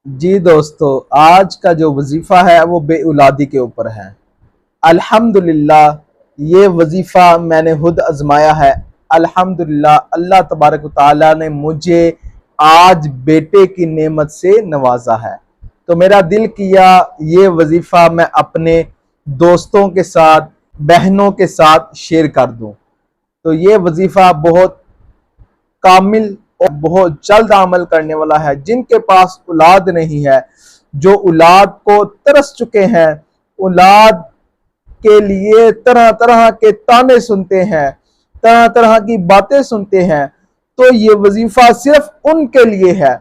جی دوستو، آج کا جو وظیفہ ہے وہ بے اولادی کے اوپر ہے۔ الحمدللہ یہ وظیفہ میں نے خود آزمایا ہے۔ الحمدللہ اللہ تبارک و تعالیٰ نے مجھے آج بیٹے کی نعمت سے نوازا ہے، تو میرا دل کیا یہ وظیفہ میں اپنے دوستوں کے ساتھ، بہنوں کے ساتھ شیئر کر دوں۔ تو یہ وظیفہ بہت کامل اور بہت جلد عمل کرنے والا ہے۔ جن کے پاس اولاد نہیں ہے، جو اولاد کو ترس چکے ہیں، اولاد کے لیے طرح طرح کے تانے سنتے ہیں، طرح طرح کی باتیں سنتے ہیں، تو یہ وظیفہ صرف ان کے لیے ہے۔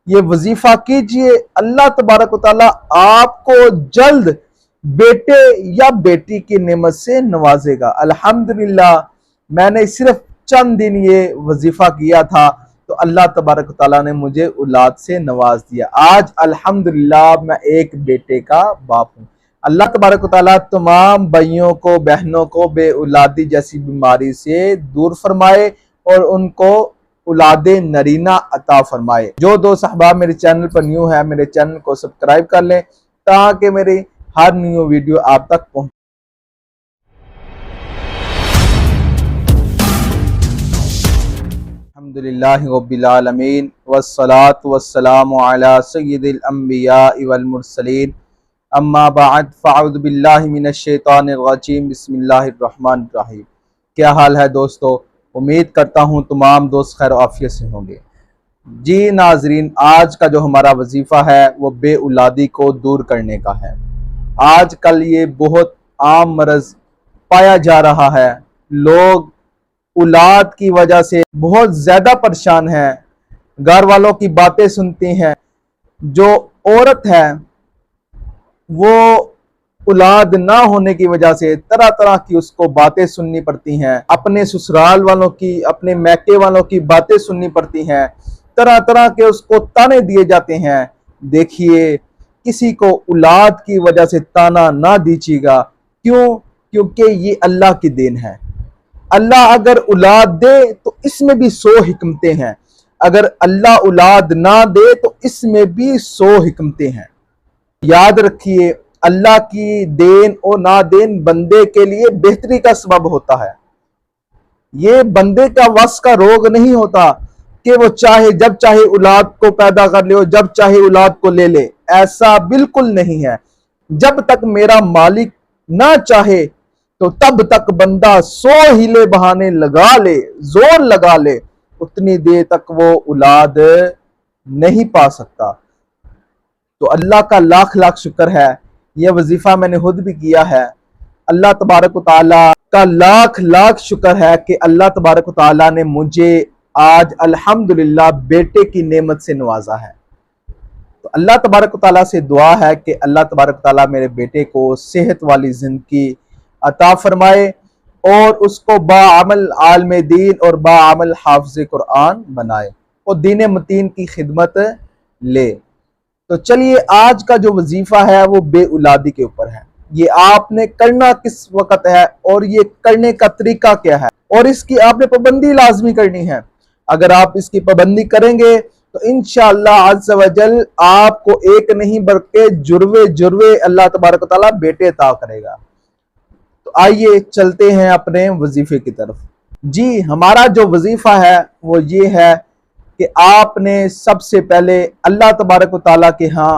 یہ وظیفہ کیجئے، اللہ تبارک و تعالیٰ آپ کو جلد بیٹے یا بیٹی کی نعمت سے نوازے گا۔ الحمدللہ میں نے صرف چند دن یہ وظیفہ کیا تھا تو اللہ تبارک و تعالیٰ نے مجھے اولاد سے نواز دیا۔ آج الحمدللہ میں ایک بیٹے کا باپ ہوں۔ اللہ تبارک و تعالیٰ تمام بھائیوں کو، بہنوں کو بے اولادی جیسی بیماری سے دور فرمائے اور ان کو اولاد نرینہ عطا فرمائے۔ جو دوست احباب میرے چینل پر نیو ہے، میرے چینل کو سبسکرائب کر لیں تاکہ میری ہر نیو ویڈیو آپ تک پہنچے۔ الحمدللہ رب العالمین والصلاة والسلام علی سید الانبیاء والمرسلین، اما بعد فاعوذ باللہ من الشیطان الرجیم، بسم اللہ الرحمن الرحیم۔ کیا حال ہے دوستو؟ امید کرتا ہوں تمام دوست خیر و عافیت سے ہوں گے۔ جی ناظرین، آج کا جو ہمارا وظیفہ ہے وہ بے اولادی کو دور کرنے کا ہے۔ آج کل یہ بہت عام مرض پایا جا رہا ہے۔ لوگ اولاد کی وجہ سے بہت زیادہ پریشان ہیں، گھر والوں کی باتیں سنتی ہیں۔ جو عورت ہے وہ اولاد نہ ہونے کی وجہ سے طرح طرح کی اس کو باتیں سننی پڑتی ہیں، اپنے سسرال والوں کی، اپنے میکے والوں کی باتیں سننی پڑتی ہیں، طرح طرح کے اس کو تانے دیے جاتے ہیں۔ دیکھیے، کسی کو اولاد کی وجہ سے تانا نہ دیجیے گا۔ کیوں؟ کیونکہ یہ اللہ کی دین ہے۔ اللہ اگر اولاد دے تو اس میں بھی 100 حکمتیں ہیں، اگر اللہ اولاد نہ دے تو اس میں بھی 100 حکمتیں ہیں۔ یاد رکھیے، اللہ کی دین اور نادین بندے کے لیے بہتری کا سبب ہوتا ہے۔ یہ بندے کا وس کا روگ نہیں ہوتا کہ وہ چاہے جب چاہے اولاد کو پیدا کر لے اور جب چاہے اولاد کو لے لے۔ ایسا بالکل نہیں ہے۔ جب تک میرا مالک نہ چاہے تو تب تک بندہ 100 ہیلے بہانے لگا لے، زور لگا لے، اتنی دیر تک وہ اولاد نہیں پا سکتا۔ تو اللہ کا لاکھ لاکھ شکر ہے، یہ وظیفہ میں نے خود بھی کیا ہے۔ اللہ تبارک و تعالیٰ کا لاکھ لاکھ شکر ہے کہ اللہ تبارک و تعالیٰ نے مجھے آج الحمدللہ بیٹے کی نعمت سے نوازا ہے۔ تو اللہ تبارک و تعالیٰ سے دعا ہے کہ اللہ تبارک و تعالیٰ میرے بیٹے کو صحت والی زندگی عطا فرمائے اور اس کو باعمل عالم دین اور باعمل حافظ قرآن بنائے اور دین متین کی خدمت لے۔ تو چلیے، آج کا جو وظیفہ ہے وہ بے اولادی کے اوپر ہے۔ یہ آپ نے کرنا کس وقت ہے اور یہ کرنے کا طریقہ کیا ہے، اور اس کی آپ نے پابندی لازمی کرنی ہے۔ اگر آپ اس کی پابندی کریں گے تو انشاءاللہ عز و جل آپ کو ایک نہیں بلکہ جروے اللہ تبارک و تعالیٰ بیٹے عطا کرے گا۔ تو آئیے چلتے ہیں اپنے وظیفے کی طرف۔ جی، ہمارا جو وظیفہ ہے وہ یہ ہے کہ آپ نے سب سے پہلے اللہ تبارک و تعالیٰ کے ہاں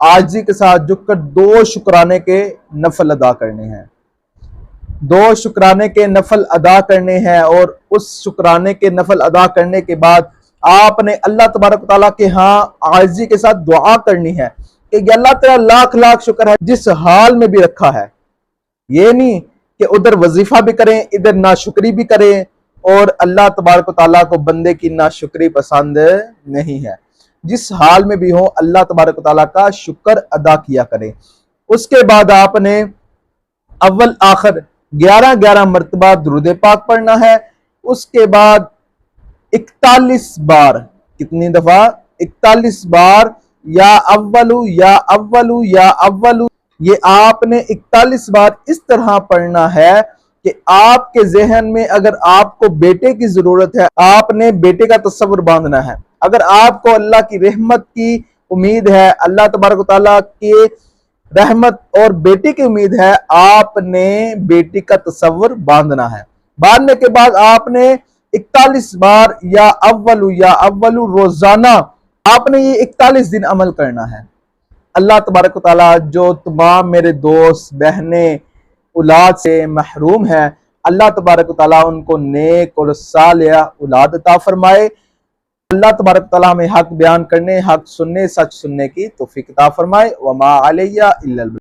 عاجزی کے ساتھ جھک کر 2 شکرانے کے نفل ادا کرنے ہیں۔ 2 شکرانے کے نفل ادا کرنے ہیں، اور اس شکرانے کے نفل ادا کرنے کے بعد آپ نے اللہ تبارک و تعالیٰ کے ہاں عاجزی کے ساتھ دعا کرنی ہے کہ یہ اللہ تعالیٰ لاکھ لاکھ شکر ہے جس حال میں بھی رکھا ہے۔ یہ نہیں کہ ادھر وظیفہ بھی کریں، ادھر ناشکری بھی کریں، اور اللہ تبارک و تعالیٰ کو بندے کی ناشکری پسند نہیں ہے۔ جس حال میں بھی ہو اللہ تبارک و تعالیٰ کا شکر ادا کیا کریں۔ اس کے بعد آپ نے اول آخر 11 مرتبہ درود پاک پڑھنا ہے۔ اس کے بعد 41 بار، کتنی دفعہ؟ 41 بار یا اولو یا اولو یا اولو، یہ آپ نے 41 بار اس طرح پڑھنا ہے کہ آپ کے ذہن میں اگر آپ کو بیٹے کی ضرورت ہے، آپ نے بیٹے کا تصور باندھنا ہے۔ اگر آپ کو اللہ کی رحمت کی امید ہے اللہ تبارک و تعالیٰ کی رحمت اور بیٹی کی امید ہے، آپ نے بیٹی کا تصور باندھنا ہے۔ باندھنے کے بعد آپ نے 41 بار یا اول روزانہ آپ نے یہ 41 دن عمل کرنا ہے۔ اللہ تبارک و تعالیٰ جو تمام میرے دوست بہنیں اولاد سے محروم ہیں، اللہ تبارک و تعالیٰ ان کو نیک اور صالحہ اولاد عطا فرمائے۔ اللہ تبارک و تعالیٰ ہمیں حق بیان کرنے، حق سننے، سچ سننے کی توفیق عطا فرمائے۔ وما علیہ الا البلاغ۔